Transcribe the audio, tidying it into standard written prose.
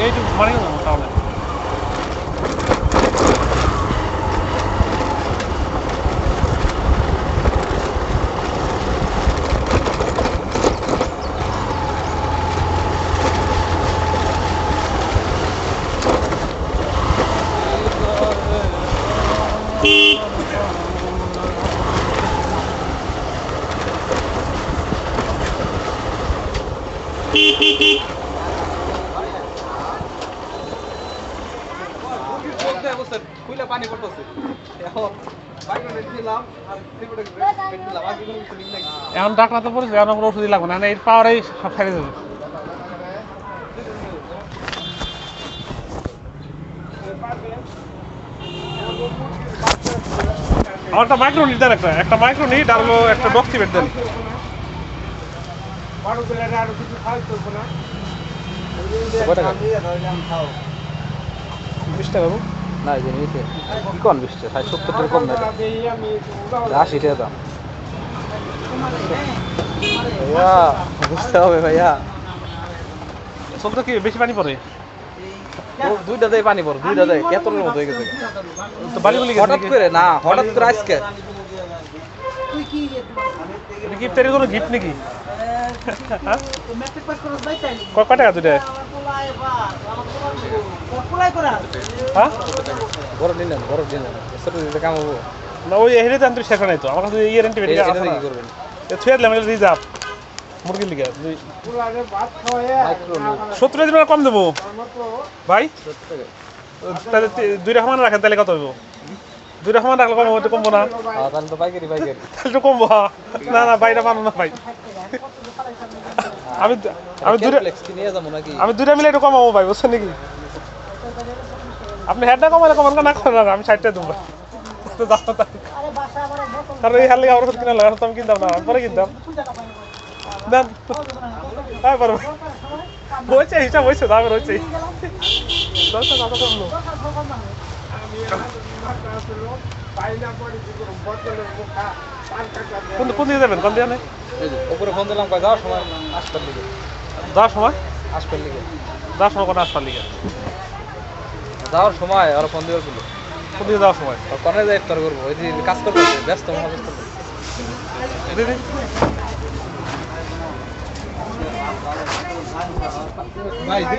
এইটুকু মানে তাহলে পানি পড়তেছে এখন ডাক্তার তো পড়েছে এখন কোনো ওষুধই লাগবে না এর পাওয়ারেই সব ছেড়ে দেবে আমার একটা মাইক্রো নিট দেন একটা মাইক্রো নিট আর হলো একটা ডক্সিবেট দেন বিশটা বাবু না এই যে নিচে কি কোন 20 টা 70 টাকা কম না 80 টাকা দাম ভাইয়া বুঝতে হবে ভাইয়া সব তো কি বেশি পানি পড়ে দুইটা দেয় পানি পড়ে দুইটা দেয় কেতনের মতো হয়ে গেছে তো বালিগুলি হঠাৎ করে না হঠাৎ করে আজকে এটা কি তেরি কোনো গিফট নাকি কয় টাকা দুইটা হ্যাঁ বড় দিন ছোট দিতে কামাবো না ওই হেরে দেন তুই শেখা নাই তো আমার কাছে ইয়ে অ্যান্টিবায়োটিক আছে কি করবেন ছুঁয়ে দিলাম এটা রিজার্ভ মুরগির লিগে 70 দিন কম দেবো ভাই তাহলে দুইটা সমান রাখেন তাহলে কত হইব দুইটা সমান রাখলে কম হবে কমবো না তাহলে তো পাইকারি তাহলে তো কমবো না না বাইরে মানো না ভাই আমি নিয়ে যাবো নাকি আমি দুইটা মিলে একটু কমাবো ভাই বুঝছেন নাকি আপনি হেডটা কমালে কমান না করেন আমি 60 টা দেবো কারণ এই হার লেগে আমার কিনা লাগা তো আমি কিনতাম না আমি পরে কিনতাম দেন হ্যাঁ পারবো হয়েছে হিসাব হয়েছে দাম রয়েছে কোন দিকে যাবেন কোন দিকে উপরে ফোন দিলাম কয় যাওয়ার সময় আসবার দিকে যাওয়ার সময় আসবার দিকে যাওয়ার সময় কোনো আসবার লিগে যাওয়ার সময় আর ফোন দিবার বলে কোন দিকে যাওয়ার সময় কোনে যাই ইফতার করবো ওই দিন কাজ করতে ব্যস্ত মহাব্যস্ত দিদি ভাই